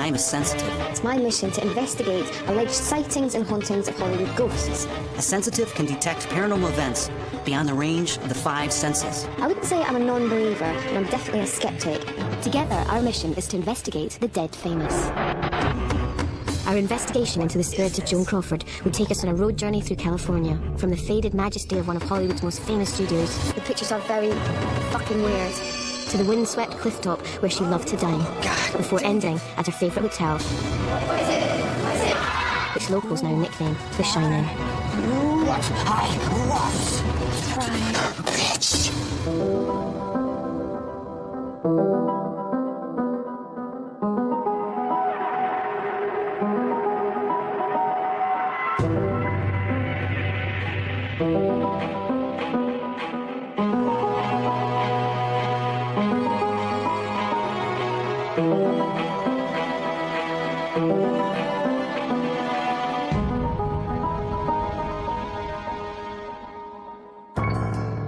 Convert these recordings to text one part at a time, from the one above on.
I'm a sensitive. It's my mission to investigate alleged sightings and hauntings of Hollywood ghosts. A sensitive can detect paranormal events beyond the range of the 5 senses. I wouldn't say I'm a non-believer, but I'm definitely a skeptic. Together, our mission is to investigate the dead famous. Our investigation into the spirit of Joan Crawford would take us on a road journey through California, from the faded majesty of one of Hollywood's most famous studios. The pictures are very fucking weird. To the windswept cliff top where she loved to dine, before ending at her favourite hotel, which locals now nickname The Shining. What I was, bitch.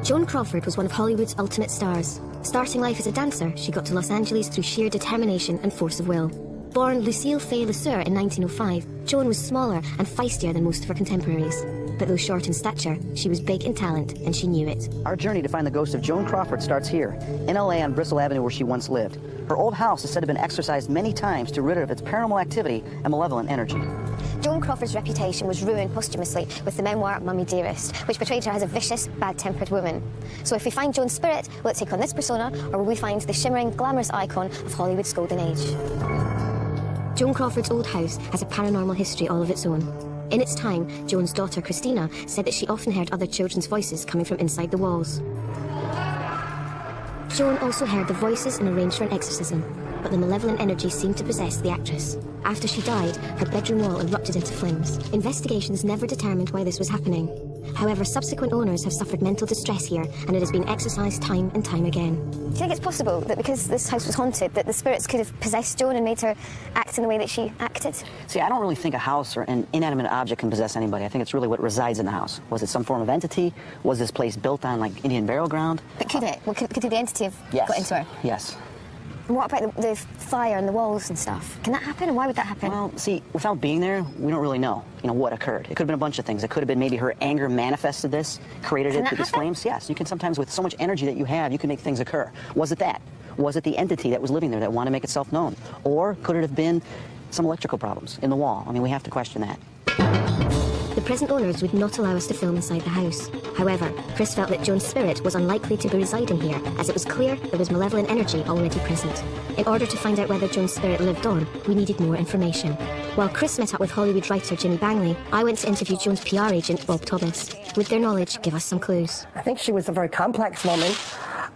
Joan Crawford was one of Hollywood's ultimate stars. Starting life as a dancer, she got to Los Angeles through sheer determination and force of will. Born Lucille Fay LeSueur in 1905, Joan was smaller and feistier than most of her contemporaries. But though short in stature, she was big in talent, and she knew it. Our journey to find the ghost of Joan Crawford starts here, in LA on Bristol Avenue where she once lived. Her old house is said to have been exorcised many times to rid her of its paranormal activity and malevolent energy. Joan Crawford's reputation was ruined posthumously with the memoir Mummy Dearest, which portrayed her as a vicious, bad-tempered woman. So if we find Joan's spirit, will it take on this persona, or will we find the shimmering, glamorous icon of Hollywood's golden age? Joan Crawford's old house has a paranormal history all of its own. In its time, Joan's daughter, Christina, said that she often heard other children's voices coming from inside the walls. Joan also heard the voices and arranged for an exorcism, but the malevolent energy seemed to possess the actress. After she died, her bedroom wall erupted into flames. Investigations never determined why this was happening. However, subsequent owners have suffered mental distress here, and it has been exorcised time and time again. Do you think it's possible that because this house was haunted, that the spirits could have possessed Joan and made her act in the way that she acted? See, I don't really think a house or an inanimate object can possess anybody. I think it's really what resides in the house. Was it some form of entity? Was this place built on, like, Indian burial ground? But could it? Well, could the entity have got into her? Yes. And what about the fire and the walls and stuff? Can that happen, and why would that happen? Well, see, without being there, we don't really know, what occurred. It could have been a bunch of things. It could have been maybe her anger manifested this, created it through these flames. Yes, you can sometimes, with so much energy that you have, you can make things occur. Was it that? Was it the entity that was living there that wanted to make itself known? Or could it have been some electrical problems in the wall? I mean, we have to question that. The present owners would not allow us to film inside the house. However, Chris felt that Joan's spirit was unlikely to be residing here, as it was clear there was malevolent energy already present. In order to find out whether Joan's spirit lived on, we needed more information. While Chris met up with Hollywood writer Ginny Bangley, I went to interview Joan's PR agent, Bob Thomas. Would their knowledge give us some clues? I think she was a very complex woman,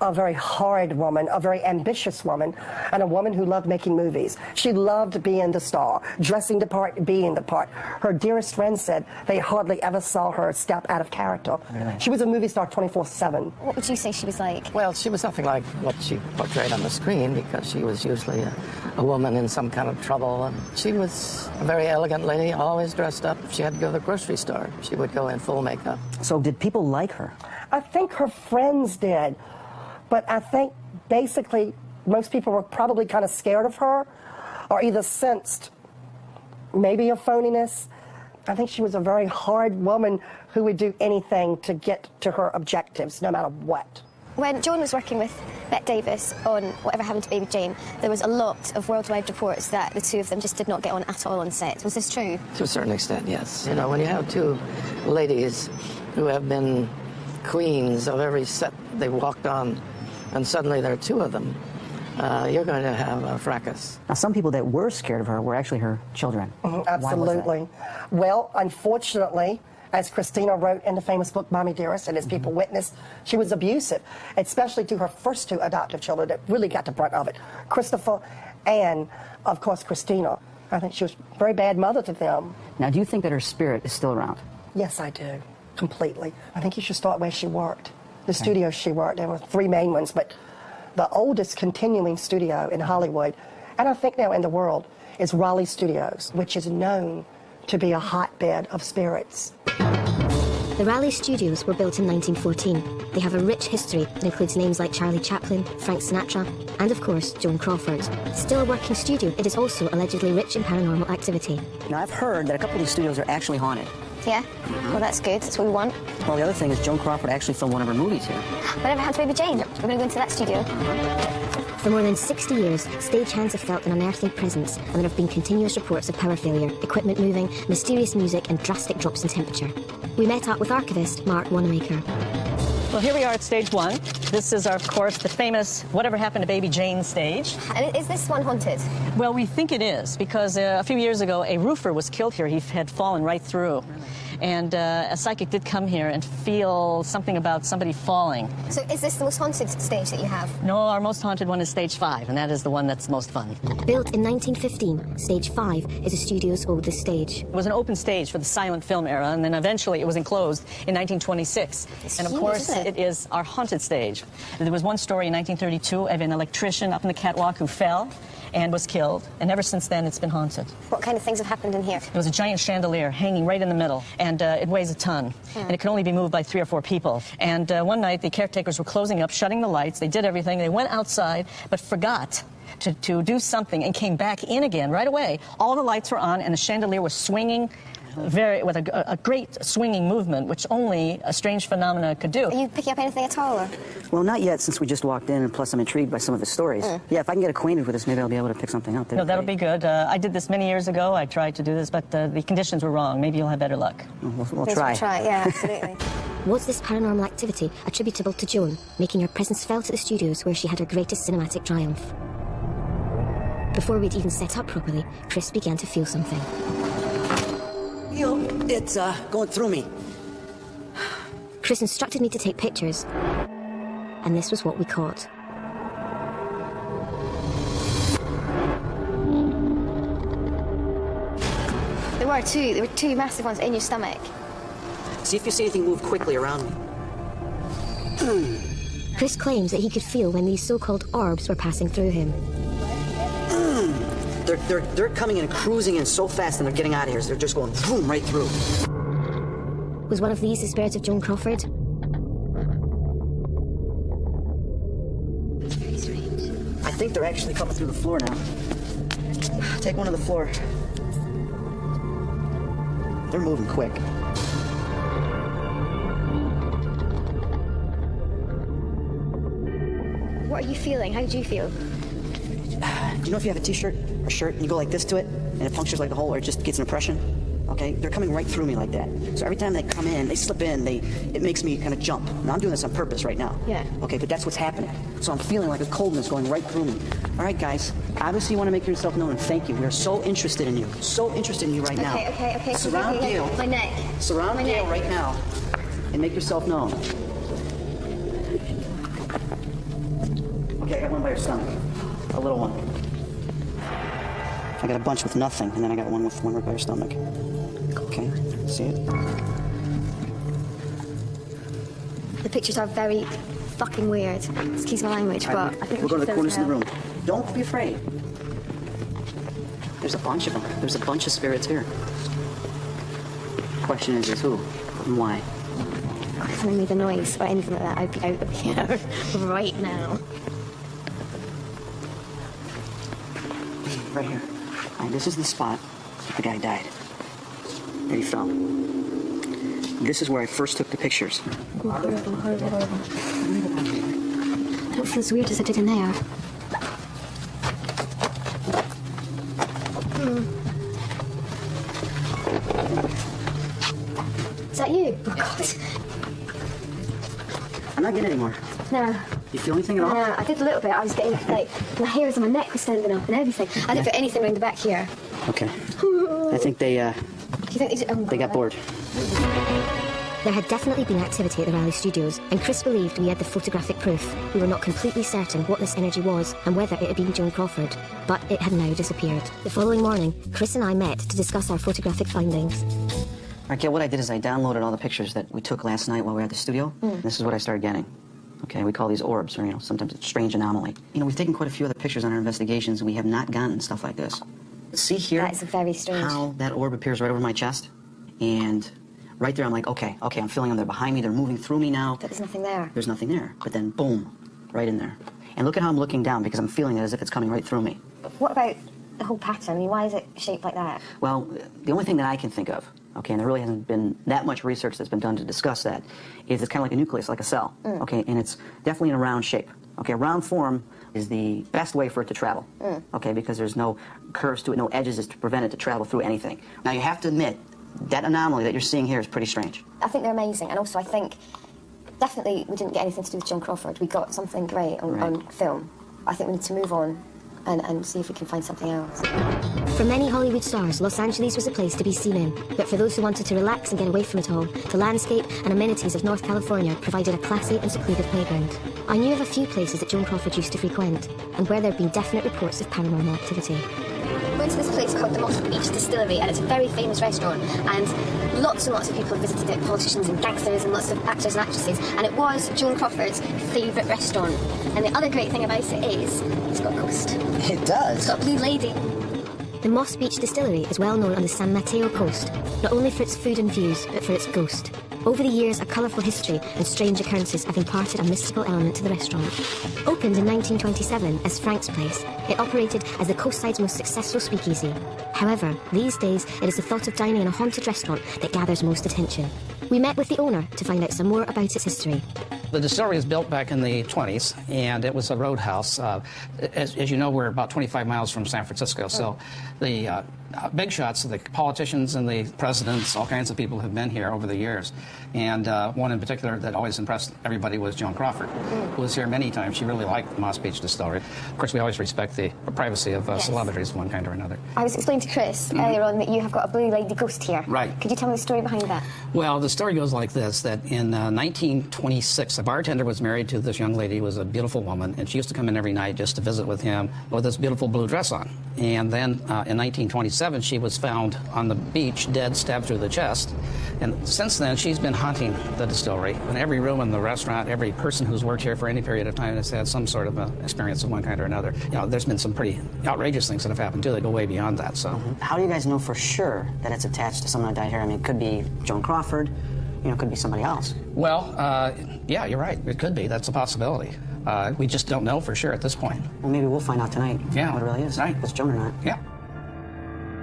a very hard woman, a very ambitious woman, and a woman who loved making movies. She loved being the star, dressing the part, being the part. Her dearest friends said they hardly ever saw her step out of character. Really? She was a movie star 24/7. What would you say she was like? Well, she was nothing like what she portrayed on the screen, because she was usually a woman in some kind of trouble. And she was a very elegant lady, always dressed up. If she had to go to the grocery store, she would go in full makeup. So did people like her? I think her friends did. But I think basically most people were probably kind of scared of her, or either sensed maybe a phoniness. I think she was a very hard woman who would do anything to get to her objectives, no matter what. When Joan was working with Bette Davis on Whatever Happened to Baby Jane, there was a lot of worldwide reports that the two of them just did not get on at all on set. Was this true? To a certain extent, yes. When you have two ladies who have been queens of every set they've walked on, and suddenly there are two of them, you're going to have a fracas. Now, some people that were scared of her were actually her children. Absolutely. Well, unfortunately, as Christina wrote in the famous book, Mommy Dearest, and as people witnessed, she was abusive, especially to her first two adoptive children that really got the brunt of it, Christopher and, of course, Christina. I think she was a very bad mother to them. Now, do you think that her spirit is still around? Yes, I do, completely. I think you should start where she worked. The studios she worked, there were 3 main ones, but the oldest continuing studio in Hollywood, and I think now in the world, is Raleigh Studios, which is known to be a hotbed of spirits. The Raleigh studios were built in 1914. They have a rich history that includes names like Charlie Chaplin, Frank Sinatra, and of course, Joan Crawford. Still a working studio, it is also allegedly rich in paranormal activity. Now, I've heard that a couple of these studios are actually haunted. Yeah? Well, that's good. That's what we want. Well, the other thing is Joan Crawford actually filmed one of her movies here. Whatever happened to Baby Jane? We're going to go into that studio. For more than 60 years, stagehands have felt an unearthly presence, and there have been continuous reports of power failure, equipment moving, mysterious music, and drastic drops in temperature. We met up with archivist Mark Wanamaker. Well, here we are at stage 1. This is, of course, the famous Whatever Happened to Baby Jane stage. And is this one haunted? Well, we think it is, because a few years ago, a roofer was killed here. He had fallen right through. And a psychic did come here and feel something about somebody falling. So is this the most haunted stage that you have? No, our most haunted one is stage 5, and that is the one that's most fun. Built in 1915, stage 5 is the studio's oldest stage. It was an open stage for the silent film era, and then eventually it was enclosed in 1926. And of huge, course, isn't it? it is our haunted stage. There was one story in 1932 of an electrician up in the catwalk who fell and was killed, and ever since then it's been haunted. What kind of things have happened in here? There was a giant chandelier hanging right in the middle, and it weighs a ton, and it can only be moved by 3 or 4 people. And one night the caretakers were closing up, shutting the lights. They did everything. They went outside, but forgot to do something, and came back in again right away. All the lights were on, and the chandelier was swinging with a great swinging movement, which only a strange phenomena could do. Are you picking up anything at all? Or? Well, not yet, since we just walked in, and plus I'm intrigued by some of the stories. Yeah, if I can get acquainted with this, maybe I'll be able to pick something up. No, that'll be good. I did this many years ago. I tried to do this, but the conditions were wrong. Maybe you'll have better luck. We'll try. We'll try, yeah, absolutely. Was this paranormal activity attributable to Joan, making her presence felt at the studios where she had her greatest cinematic triumph? Before we'd even set up properly, Chris began to feel something. It's going through me. Chris instructed me to take pictures, and this was what we caught. There were two massive ones in your stomach. See if you see anything move quickly around me. Chris claims that he could feel when these so-called orbs were passing through him. They're coming in, cruising in so fast, and they're getting out of here. They're just going boom right through. Was one of these the spirit of Joan Crawford? That's very strange. I think they're actually coming through the floor now. Take one to the floor. They're moving quick. What are you feeling? How do you feel? Do you know if you have a t-shirt or shirt and you go like this to it and it punctures like a hole or it just gets an impression? Okay, they're coming right through me like that. So every time they come in, they slip in, it makes me kind of jump. Now I'm doing this on purpose right now. Yeah. Okay, but that's what's happening. So I'm feeling like a coldness going right through me. All right, guys, obviously you want to make yourself known, and thank you. We are so interested in you. So interested in you right now. Okay. Surround Gail. My neck. Surround Gail right now and make yourself known. Okay, I got one by your stomach. A little one. I got a bunch with nothing, and then I got one with one right by your stomach. Okay, see it? The pictures are very fucking weird. Excuse my language, but I think we'll go to the corners of the room. help. Don't be afraid. There's a bunch of them. There's a bunch of spirits here. Question is who and why? If I made a noise or anything like that, I'd be out of here right now. Right here. All right, this is the spot the guy died. There he fell. This is where I first took the pictures. Oh, horrible. That feels weird as I did in there. Is that you? Oh, God. I'm not getting any more. No. You feel anything at all? No, I did a little bit. I was getting, like, my hairs on my neck were standing up and everything. I didn't feel anything around the back here. Okay. I think Do you think they got bored. There had definitely been activity at the Raleigh studios, and Chris believed we had the photographic proof. We were not completely certain what this energy was and whether it had been Joan Crawford, but it had now disappeared. The following morning, Chris and I met to discuss our photographic findings. All right, Gail, what I did is I downloaded all the pictures that we took last night while we were at the studio. This is what I started getting. Okay, we call these orbs, or, sometimes it's strange anomaly. We've taken quite a few other pictures on our investigations, and we have not gotten stuff like this. See here? That is very strange. How that orb appears right over my chest, and Right there, I'm like, okay, I'm feeling them. They're behind me. They're moving through me now. But there's nothing there. There's nothing there. But then, boom, right in there. And look at how I'm looking down because I'm feeling it as if it's coming right through me. What about the whole pattern? I mean, why is it shaped like that? Well, the only thing that I can think of, okay, and there really hasn't been that much research that's been done to discuss that, is it's kind of like a nucleus, like a cell, okay, and it's definitely in a round shape. Okay, a round form is the best way for it to travel, okay, because there's no curves to it, no edges to prevent it to travel through anything. Now, you have to admit, that anomaly that you're seeing here is pretty strange. I think they're amazing, and also I think definitely we didn't get anything to do with Joan Crawford. We got something great on film. I think we need to move on and see if we can find something else. For many Hollywood stars, Los Angeles was a place to be seen in. But for those who wanted to relax and get away from it all, the landscape and amenities of North California provided a classy and secluded playground. I knew of a few places that Joan Crawford used to frequent, and where there had been definite reports of paranormal activity. We went to this place called the Moss Beach Distillery, and it's a very famous restaurant, and lots of people have visited it, politicians and gangsters and lots of actors and actresses, and it was Joan Crawford's favourite restaurant. And the other great thing about it is it's got a ghost. It does. It's got a blue lady. The Moss Beach Distillery is well known on the San Mateo coast, not only for its food and views, but for its ghost. Over the years, a colourful history and strange occurrences have imparted a mystical element to the restaurant. Opened in 1927 as Frank's Place, it operated as the coastside's most successful speakeasy. However, these days, it is the thought of dining in a haunted restaurant that gathers most attention. We met with the owner to find out some more about its history. The distillery was built back in the 20s, and it was a roadhouse. As you know, we're about 25 miles from San Francisco, so the big shots, the politicians and the presidents, all kinds of people have been here over the years. And one in particular that always impressed everybody was Joan Crawford, who was here many times. She really liked the Moss Beach Distillery. Of course, we always respect the privacy of celebrities of one kind or another. I was explaining to Chris earlier on that you have got a blue lady ghost here. Right. Could you tell me the story behind that? Well, the story goes like this, that in 1926, a bartender was married to this young lady who was a beautiful woman, and she used to come in every night just to visit with him with this beautiful blue dress on. And then in 1927, she was found on the beach, dead, stabbed through the chest. And since then, she's been haunting the distillery. In every room in the restaurant, every person who's worked here for any period of time has had some sort of experience of one kind or another. You know, there's been some pretty outrageous things that have happened, too, that go way beyond that, so. How do you guys know for sure that it's attached to someone that died here? I mean, it could be Joan Crawford, you know, it could be somebody else. Well, yeah, you're right. It could be. That's a possibility. We just don't know for sure at this point. Well, maybe we'll find out tonight what it really is. Right. If it's Joan or not. Yeah.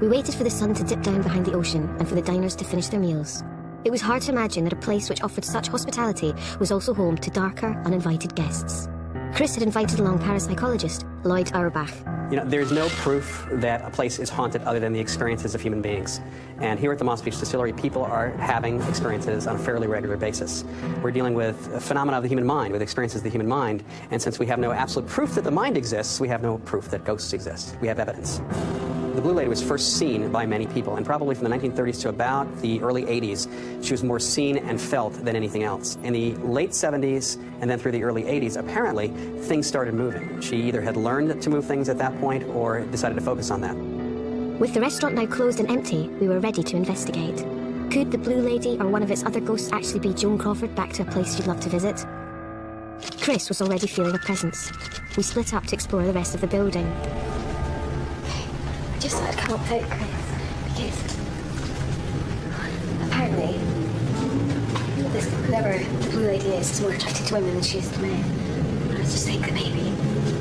We waited for the sun to dip down behind the ocean and for the diners to finish their meals. It was hard to imagine that a place which offered such hospitality was also home to darker, uninvited guests. Chris had invited along parapsychologist Lloyd Auerbach. You know, there's no proof that a place is haunted other than the experiences of human beings. And here at the Moss Beach Distillery, people are having experiences on a fairly regular basis. We're dealing with a phenomena of the human mind, with experiences of the human mind. And since we have no absolute proof that the mind exists, we have no proof that ghosts exist. We have evidence. The Blue Lady was first seen by many people, and probably from the 1930s to about the early 80s, she was more seen and felt than anything else. In the late 70s and then through the early 80s, apparently, things started moving. She either had learned to move things at that point or decided to focus on that. With the restaurant now closed and empty, we were ready to investigate. Could the Blue Lady or one of its other ghosts actually be Joan Crawford back to a place she'd love to visit? Chris was already feeling a presence. We split up to explore the rest of the building. Just thought I'd come up out, Chris, because apparently whoever the blue lady is more attracted to women than she is to men. And I just think that maybe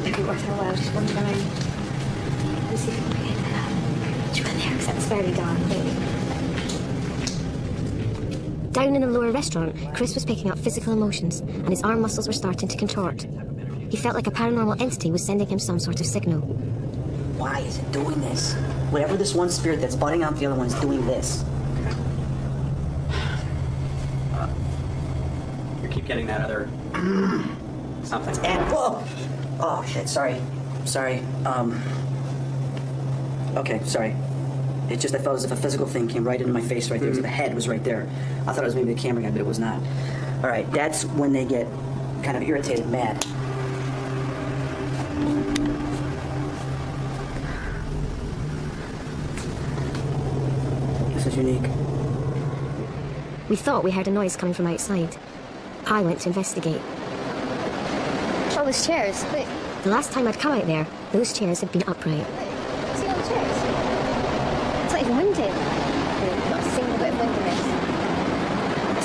it'd be worth our while just wander around and see if we can get that. Join there, because it's very dark, maybe. Down in the lower restaurant, Chris was picking up physical emotions, and his arm muscles were starting to contort. He felt like a paranormal entity was sending him some sort of signal. Why is it doing this? Whatever this one spirit that's butting out the other one is doing this. You keep getting that other something. And whoa! Oh shit! Sorry. Okay, sorry. It just, I felt as if a physical thing came right into my face right there. The head was right there. I thought it was maybe the camera guy, but it was not. All right, that's when they get kind of irritated, mad. This is unique. We thought we heard a noise coming from outside. I went to investigate. All those chairs. Wait, The last time I'd come out there, those chairs had been upright. see all the chairs? It's not even windy. Not a single bit of wind in this.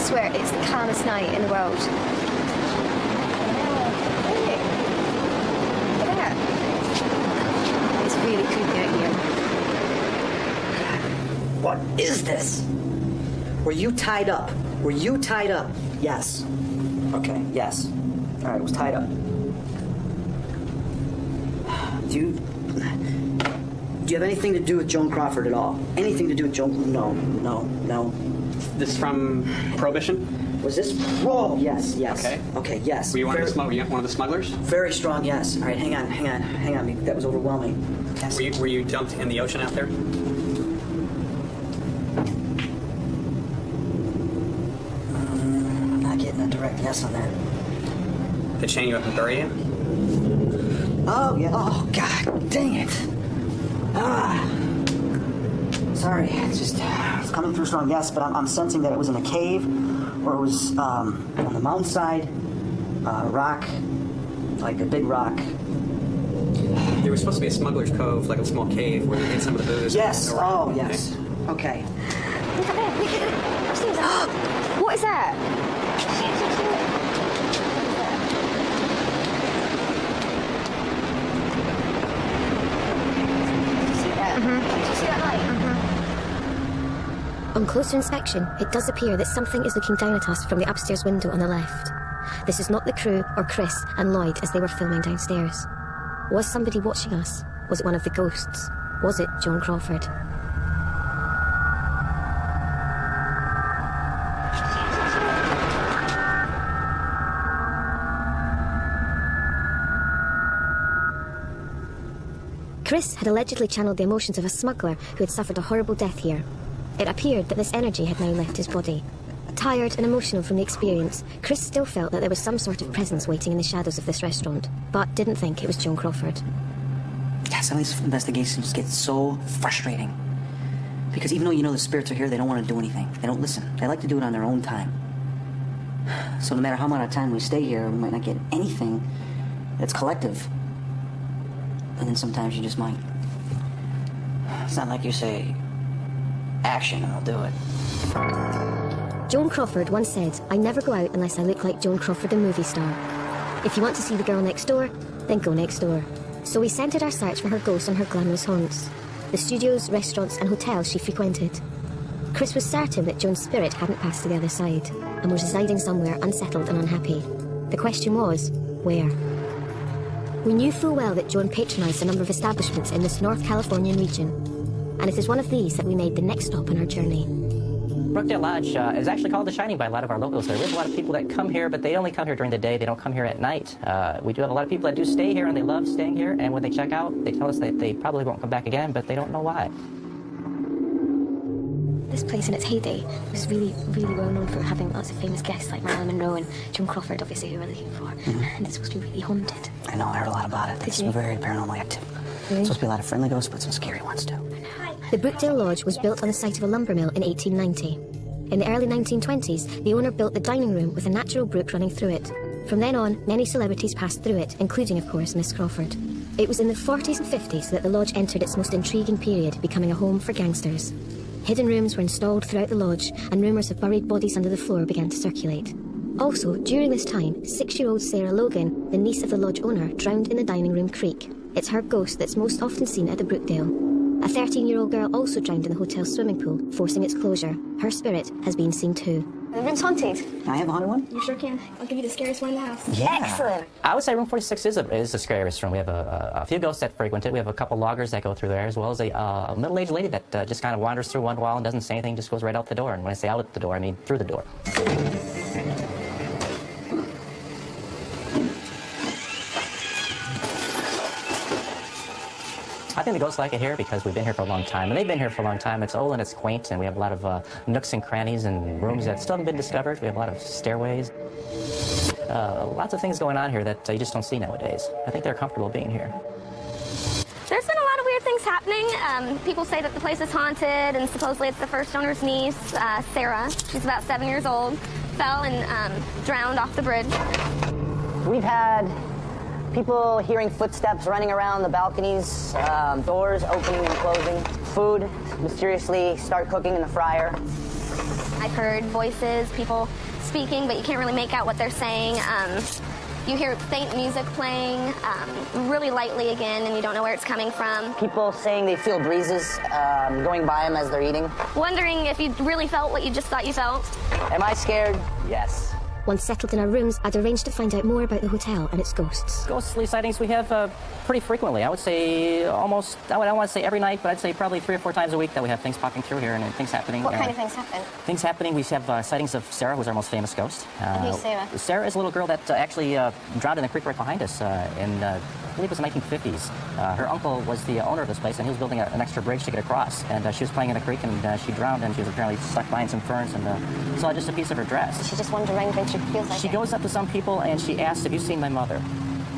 swear it's the calmest night in the world. It's really creepy out here. What is this? Were you tied up? Were you tied up? Yes. Okay, yes. All right, it was tied up. Do you have anything to do with Joan Crawford at all? Anything to do with Joan? No. This is from Prohibition? Was this? Whoa, yes. Okay. Okay, yes. Were you one of the smugglers? Very strong, yes. All right, hang on. That was overwhelming. Yes. Were you dumped in the ocean out there? I'm not getting a direct yes on that. To chain you up and bury you? Oh, yeah. Oh, God dang it. Sorry, it's coming through strong, yes, but I'm sensing that it was in a cave, or it was on the mountainside, rock, like a big rock. There was supposed to be a smuggler's cove, like a small cave where they hid some of the booze. Yes, oh, yes. Okay. Look at that. What is that? On closer inspection, it does appear that something is looking down at us from the upstairs window on the left. This is not the crew or Chris and Lloyd as they were filming downstairs. Was somebody watching us? Was it one of the ghosts? Was it Joan Crawford? Chris had allegedly channeled the emotions of a smuggler who had suffered a horrible death here. It appeared that this energy had now left his body. Tired and emotional from the experience, Chris still felt that there was some sort of presence waiting in the shadows of this restaurant, but didn't think it was Joan Crawford. Yeah, some of these investigations get so frustrating. Because even though you know the spirits are here, they don't want to do anything. They don't listen. They like to do it on their own time. So no matter how much time we stay here, we might not get anything that's collective. And then sometimes you just might. It's not like you say, action, and I'll do it. Joan Crawford once said, "I never go out unless I look like Joan Crawford, the movie star. If you want to see the girl next door, then go next door." So we centred our search for her ghost on her glamorous haunts, the studios, restaurants and hotels she frequented. Chris was certain that Joan's spirit hadn't passed to the other side and was residing somewhere unsettled and unhappy. The question was, where? We knew full well that Joan patronised a number of establishments in this North Californian region, and it is one of these that we made the next stop on our journey. Brookdale Lodge is actually called The Shining by a lot of our locals there. We have a lot of people that come here, but they only come here during the day. They don't come here at night. We do have a lot of people that do stay here, and they love staying here, and when they check out, they tell us that they probably won't come back again, but they don't know why. This place in its heyday was really, really well known for having lots of famous guests like Marilyn Monroe and Joan Crawford, obviously, who we're looking for. And it's supposed to be really haunted. I know, I heard a lot about it. It's very paranormal active. Really? Supposed to be a lot of friendly ghosts, but some scary ones too. The Brookdale Lodge was built on the site of a lumber mill in 1890. In the early 1920s, the owner built the dining room with a natural brook running through it. From then on, many celebrities passed through it, including, of course, Miss Crawford. It was in the 40s and 50s that the lodge entered its most intriguing period, becoming a home for gangsters. Hidden rooms were installed throughout the lodge, and rumours of buried bodies under the floor began to circulate. Also, during this time, 6-year-old Sarah Logan, the niece of the lodge owner, drowned in the dining room creek. It's her ghost that's most often seen at the Brookdale. A 13-year-old girl also drowned in the hotel's swimming pool, forcing its closure. Her spirit has been seen too. The room's haunted. I have a haunted one? You sure can. I'll give you the scariest one in the house. Yeah. Excellent. I would say room 46 is the scariest room. We have a few ghosts that frequent it. We have a couple loggers that go through there, as well as a middle-aged lady that just kind of wanders through one wall and doesn't say anything, just goes right out the door. And when I say out the door, I mean through the door. I think the ghosts like it here because we've been here for a long time, and they've been here for a long time. It's old and it's quaint, and we have a lot of nooks and crannies and rooms that still haven't been discovered. We have a lot of stairways. Lots of things going on here that you just don't see nowadays. I think they're comfortable being here. There's been a lot of weird things happening. People say that the place is haunted, and supposedly it's the first owner's niece, Sarah. She's about 7 years old, fell and drowned off the bridge. We've had people hearing footsteps running around the balconies, doors opening and closing, food mysteriously start cooking in the fryer. I I've heard voices, people speaking, but you can't really make out what they're saying. You hear faint music playing really lightly again, and you don't know where it's coming from. People saying they feel breezes going by them as they're eating. Wondering if you really felt what you just thought you felt. Am I scared? Yes. Once settled in our rooms, I'd arranged to find out more about the hotel and its ghosts. Ghostly sightings we have pretty frequently. I would say almost, I don't want to say every night, but I'd say probably 3 or 4 times a week that we have things popping through here and things happening. What kind of things happen? Things happening, we have sightings of Sarah, who's our most famous ghost. Who's Sarah? Sarah is a little girl that actually drowned in the creek right behind us I believe it was the 1950s. Her uncle was the owner of this place, and he was building an extra bridge to get across. And she was playing in the creek, and she drowned, and she was apparently stuck behind some ferns, and saw just a piece of her dress. She just wandered around and she feels like She goes up to some people, and she asks, "Have you seen my mother?"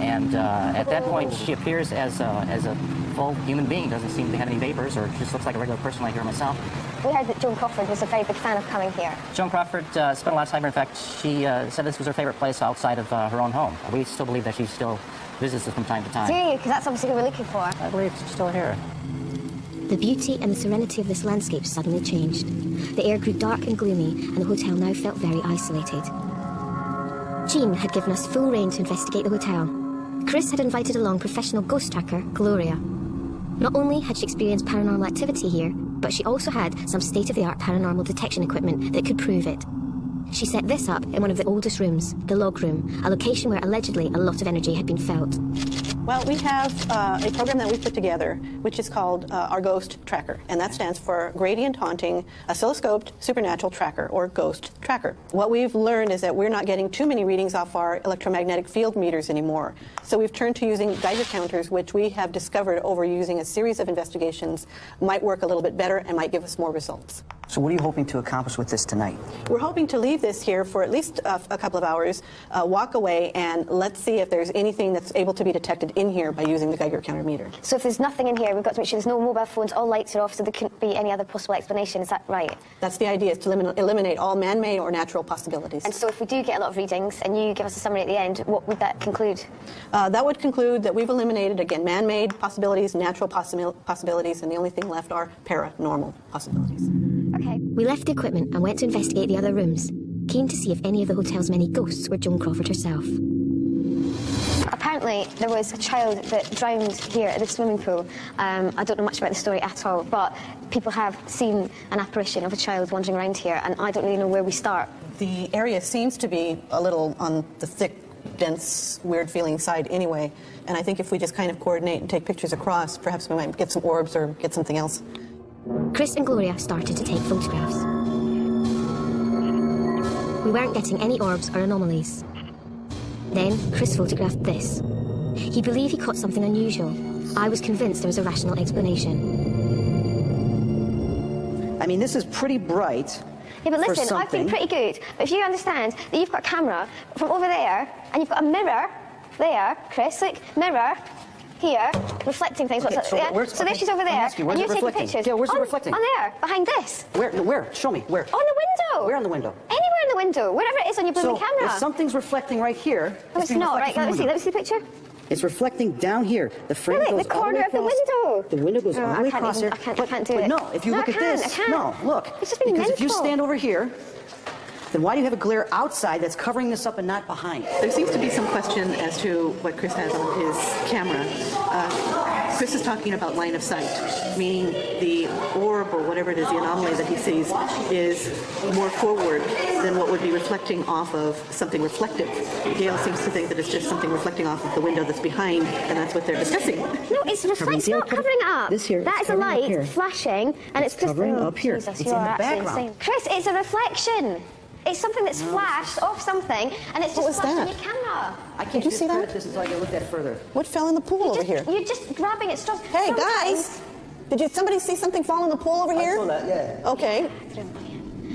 And at that point, she appears as a full human being, doesn't seem to have any vapors, or just looks like a regular person like her myself. We heard that Joan Crawford was a very big fan of coming here. Joan Crawford spent a lot of time here. In fact, she said this was her favorite place outside of her own home. We still believe that she still visits us from time to time. Do you? Because that's obviously who we're looking for. I believe she's still here. The beauty and the serenity of this landscape suddenly changed. The air grew dark and gloomy, and the hotel now felt very isolated. Jean had given us full rein to investigate the hotel. Chris had invited along professional ghost tracker, Gloria. Not only had she experienced paranormal activity here, but she also had some state-of-the-art paranormal detection equipment that could prove it. She set this up in one of the oldest rooms, the log room, a location where allegedly a lot of energy had been felt. Well, we have a program that we put together, which is called our Ghost Tracker, and that stands for Gradient Haunting Oscilloscoped Supernatural Tracker, or Ghost Tracker. What we've learned is that we're not getting too many readings off our electromagnetic field meters anymore. So we've turned to using Geiger counters, which we have discovered over using a series of investigations might work a little bit better and might give us more results. So what are you hoping to accomplish with this tonight? We're hoping to leave this here for at least a couple of hours, walk away, and let's see if there's anything that's able to be detected in here by using the Geiger counter meter. So if there's nothing in here, we've got to make sure there's no mobile phones, all lights are off, so there couldn't be any other possible explanation. Is that right? That's the idea, is to eliminate all man-made or natural possibilities. And so if we do get a lot of readings, and you give us a summary at the end, what would that conclude? That would conclude that we've eliminated, again, man-made possibilities, natural possibilities, and the only thing left are paranormal possibilities. Okay. We left the equipment and went to investigate the other rooms, keen to see if any of the hotel's many ghosts were Joan Crawford herself. Apparently, there was a child that drowned here at the swimming pool. I don't know much about the story at all, but people have seen an apparition of a child wandering around here, and I don't really know where we start. The area seems to be a little on the thick, dense, weird-feeling side anyway, and I think if we just kind of coordinate and take pictures across, perhaps we might get some orbs or get something else. Chris and Gloria started to take photographs. We weren't getting any orbs or anomalies. Then Chris photographed this. He believed he caught something unusual. I was convinced there was a rational explanation. I mean, this is pretty bright. Yeah, but listen, I've been pretty good. But if you understand that you've got a camera from over there, and you've got a mirror there, Chris, look, mirror, here, reflecting things. Okay, so there she's over there, and you're taking pictures. Yeah, where's it reflecting? On there, behind this. Where? Show me, where? On the window. Where on the window? Anywhere in the window, wherever it is on your blooming camera. If something's reflecting right here... No, it's not. Right, let me see the picture. It's reflecting down here. The frame goes the corner of the window. The window goes all the way across here. I can't do it. No, if you look at this... No, look. It's just being because mental. if you stand over here, then why do you have a glare outside that's covering this up and not behind? There seems to be some question as to what Chris has on his camera. Chris is talking about line of sight, meaning the orb or whatever it is, the anomaly that he sees, is more forward than what would be reflecting off of something reflective. Gail seems to think that it's just something reflecting off of the window that's behind, and that's what they're discussing. No, it's not covering up. This here. That is a light flashing, and it's just covering up here. Jesus, it's in the background. Insane. Chris, it's a reflection. It's something that's flashed off something, and it's just flashed on your camera. I can't you see that? this until I get looked at further. What fell in the pool over here? You're just grabbing it. Stop. Hey, guys! Did somebody see something fall in the pool over here? I saw that, yeah. Okay.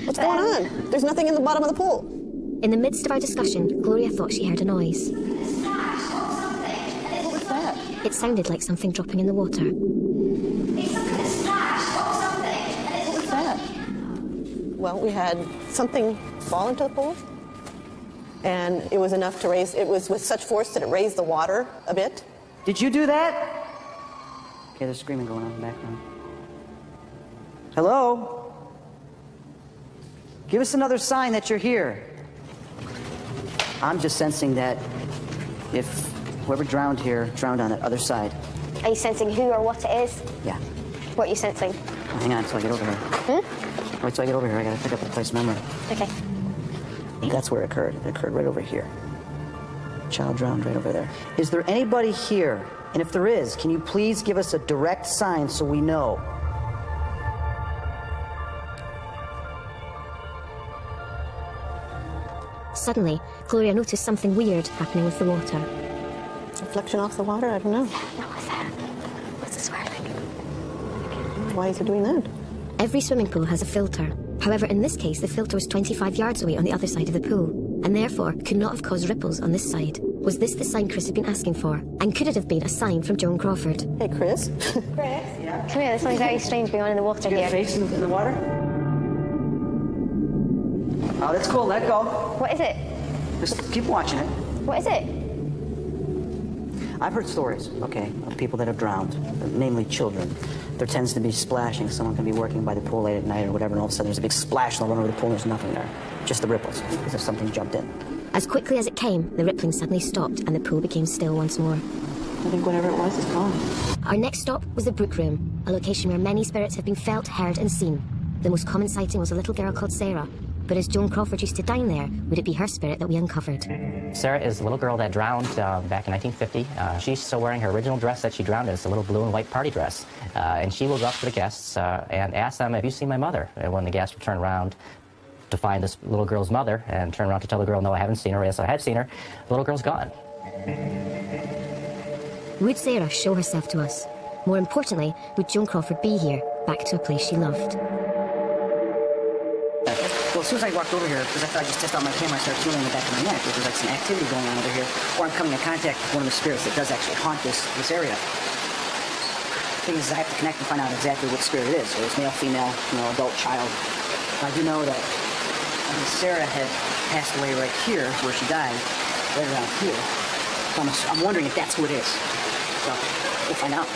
What's going on? There's nothing in the bottom of the pool. In the midst of our discussion, Gloria thought she heard a noise. What was that? It sounded like something dropping in the water. What was that? Well, we had something fall into the pool, and it was enough to raise, it was with such force that it raised the water a bit. Did you do that? Okay, there's screaming going on in the background. Hello? Give us another sign that you're here. I'm just sensing that if whoever drowned here drowned on that other side. Are you sensing who or what it is? Yeah. What are you sensing? Well, hang on until I get over here. Wait till I get over here. I gotta pick up the place memory. Okay. That's where it occurred. It occurred right over here. Child drowned right over there. Is there anybody here? And if there is, can you please give us a direct sign so we know? Suddenly, Gloria noticed something weird happening with the water. Reflection off the water? I don't know. What's that? What's the swirling? Why is it doing that? Every swimming pool has a filter. However, in this case, the filter was 25 yards away on the other side of the pool, and therefore could not have caused ripples on this side. Was this the sign Chris had been asking for? And could it have been a sign from Joan Crawford? Hey, Chris. Chris? Yeah? Come here, there's something very strange going on in the water Your here. face in the water? Oh, that's cool. Let it go. What is it? Just keep watching it. What is it? I've heard stories, okay, of people that have drowned, namely children. There tends to be splashing. Someone can be working by the pool late at night or whatever, and all of a sudden there's a big splash, and they'll run over the pool and there's nothing there. Just the ripples, as if something jumped in. As quickly as it came, the rippling suddenly stopped and the pool became still once more. I think whatever it was is gone. Our next stop was the Brook Room, a location where many spirits have been felt, heard and seen. The most common sighting was a little girl called Sarah. But as Joan Crawford used to dine there, would it be her spirit that we uncovered? Sarah is the little girl that drowned back in 1950. She's still wearing her original dress that she drowned in. It's a little blue and white party dress. And she will go up to the guests and ask them, have you seen my mother? And when the guests would turn around to find this little girl's mother and turn around to tell the girl, no, I haven't seen her, yes, I have seen her, the little girl's gone. Would Sarah show herself to us? More importantly, would Joan Crawford be here, back to a place she loved? Well, as soon as I walked over here, because I thought I just tested out my camera, I started feeling in the back of my neck. There's like some activity going on over here, or I'm coming in contact with one of the spirits that does actually haunt this area. The thing is, I have to connect and find out exactly what spirit it is. So it's male, female, adult, child. I do know that Sarah had passed away right here, where she died, right around here. So I'm wondering if that's who it is. So we'll find out.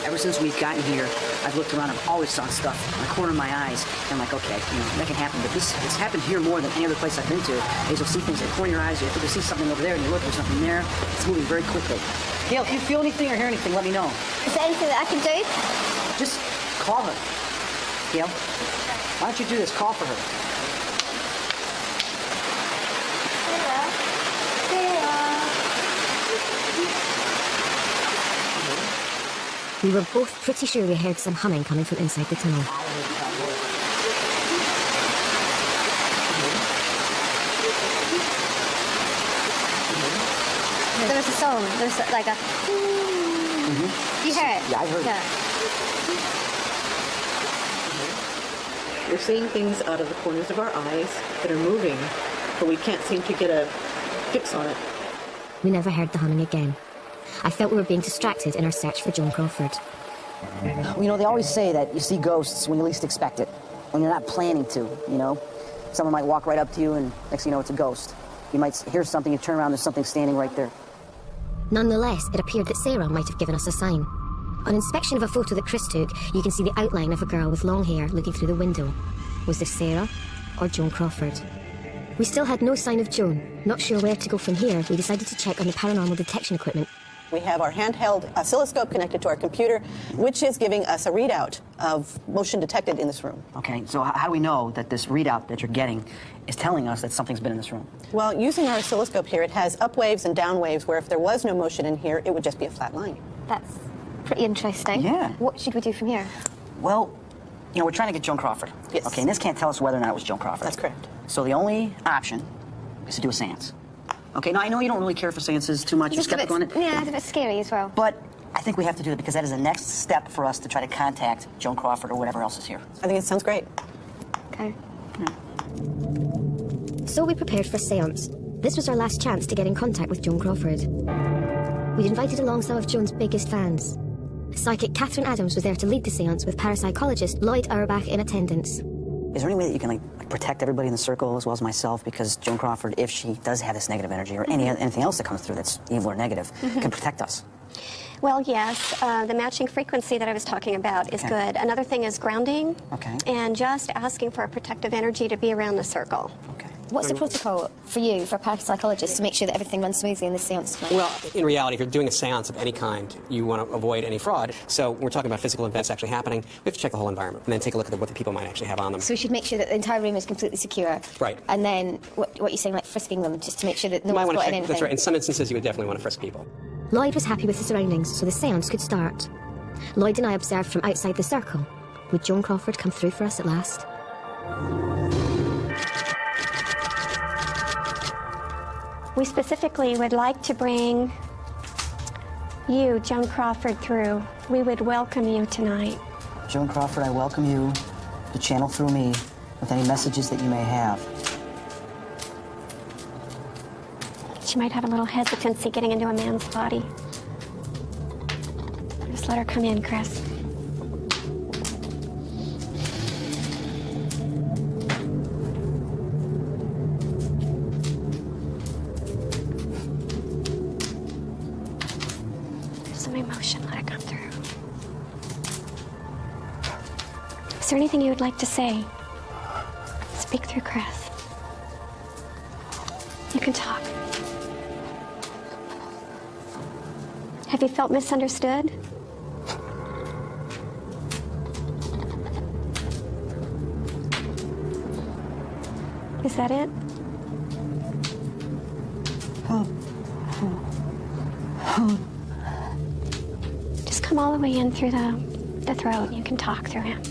Ever since we've gotten here, I've looked around, I've always saw stuff in the corner of my eyes. And I'm like, okay, that can happen, but it's happened here more than any other place I've been to. Is you'll see things in the corner of your eyes, you'll see something over there, and you look, there's something there. It's moving very quickly. Gail, if you feel anything or hear anything, let me know. Is there anything that I can do? Just call her. Gail, why don't you do this? Call for her. We were both pretty sure we heard some humming coming from inside the tunnel. There was a song. There was like a... You hear it? Yeah, I heard it. We're seeing things out of the corners of our eyes that are moving, but we can't seem to get a fix on it. We never heard the humming again. I felt we were being distracted in our search for Joan Crawford. They always say that you see ghosts when you least expect it, when you're not planning to, Someone might walk right up to you and next thing you know, it's a ghost. You might hear something, you turn around, there's something standing right there. Nonetheless, it appeared that Sarah might have given us a sign. On inspection of a photo that Chris took, you can see the outline of a girl with long hair looking through the window. Was this Sarah or Joan Crawford? We still had no sign of Joan. Not sure where to go from here, we decided to check on the paranormal detection equipment. We have our handheld oscilloscope connected to our computer, which is giving us a readout of motion detected in this room. Okay, so how do we know that this readout that you're getting is telling us that something's been in this room? Well, using our oscilloscope here, it has up waves and down waves, where if there was no motion in here, it would just be a flat line. That's pretty interesting. Yeah. What should we do from here? Well, we're trying to get Joan Crawford. Yes. Okay, and this can't tell us whether or not it was Joan Crawford. That's correct. So the only option is to do a seance. Okay, now I know you don't really care for seances too much. You're skeptical on it. Yeah, it's a bit scary as well. But I think we have to do it because that is the next step for us to try to contact Joan Crawford or whatever else is here. I think it sounds great. Okay. So we prepared for a seance. This was our last chance to get in contact with Joan Crawford. We'd invited along some of Joan's biggest fans. Psychic Catherine Adams was there to lead the seance with parapsychologist Lloyd Auerbach in attendance. Is there any way that you can protect everybody in the circle as well as myself? Because Joan Crawford, if she does have this negative energy or anything else that comes through that's evil or negative, can protect us. Well, yes. The matching frequency that I was talking about is good. Another thing is grounding. Okay. And just asking for a protective energy to be around the circle. Okay. What's the protocol for you, for a parapsychologist, to make sure that everything runs smoothly in the seance tonight? Well, in reality, if you're doing a seance of any kind, you want to avoid any fraud. So when we're talking about physical events actually happening, we have to check the whole environment and then take a look at what the people might actually have on them. So we should make sure that the entire room is completely secure. Right. And then what you're saying, like frisking them, just to make sure that no You might one's want to got check. anything. That's right. In some instances, you would definitely want to frisk people. Lloyd was happy with the surroundings, so the seance could start. Lloyd and I observed from outside the circle. Would Joan Crawford come through for us at last? We specifically would like to bring you, Joan Crawford, through. We would welcome you tonight. Joan Crawford, I welcome you to channel through me with any messages that you may have. She might have a little hesitancy getting into a man's body. Just let her come in, Chris. Some emotion, let it come through. Is there anything you would like to say? Speak through Chris. You can talk. Have you felt misunderstood? Is that it? Just come all the way in through the throat. You can talk through him.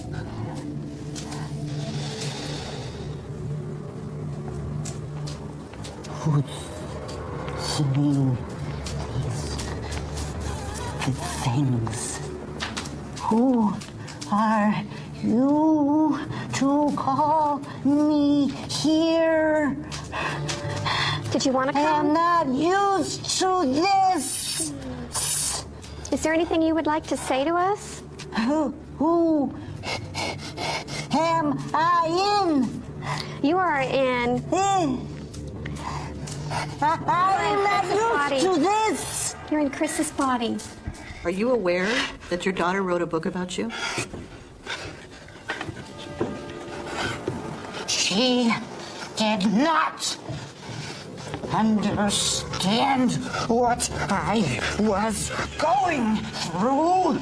Who's saying these things? Who are you to call me here? Did you want to come? I am not used to this. Is there anything you would like to say to us? Who am I in? You are in. I'm not used to this. You're in Chris's body. Are you aware that your daughter wrote a book about you? She did not understand what I was going through.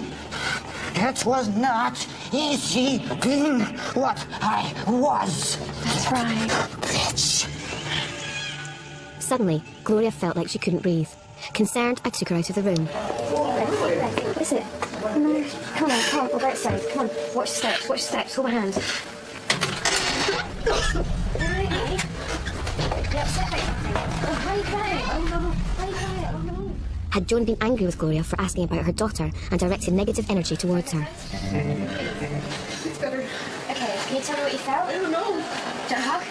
It was not easy being what I was. That's right. Bitch. Suddenly, Gloria felt like she couldn't breathe. Concerned, I took her out of the room. Listen, come on, we'll go outside. Come on, watch the steps, hold my hand. Had Joan been angry with Gloria for asking about her daughter and directed negative energy towards her? It's better. Okay, can you tell me what you felt? I don't know. Do you want a hug?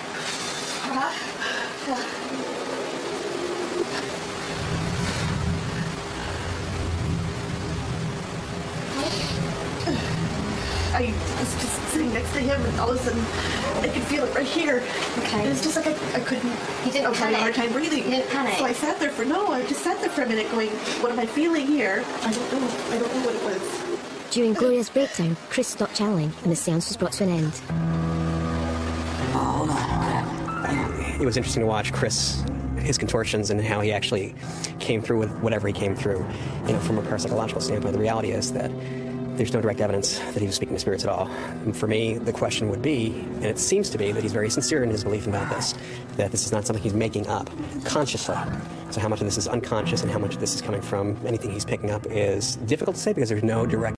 I was just sitting next to him, and all of a sudden, I could feel it right here. Okay. And it's just like I couldn't. You didn't I was having a hard panic? time breathing. You didn't panic? So I sat there I just sat there for a minute, going, "What am I feeling here? I don't know. I don't know what it was." During Gloria's breakdown, Chris stopped channeling and the seance was brought to an end. It was interesting to watch Chris, his contortions, and how he actually came through with whatever he came through. You know, from a parapsychological standpoint, the reality is that there's no direct evidence that he was speaking to spirits at all. And for me, the question would be, and it seems to be, that he's very sincere in his belief about this, that this is not something he's making up consciously. So how much of this is unconscious and how much of this is coming from anything he's picking up is difficult to say because there's no direct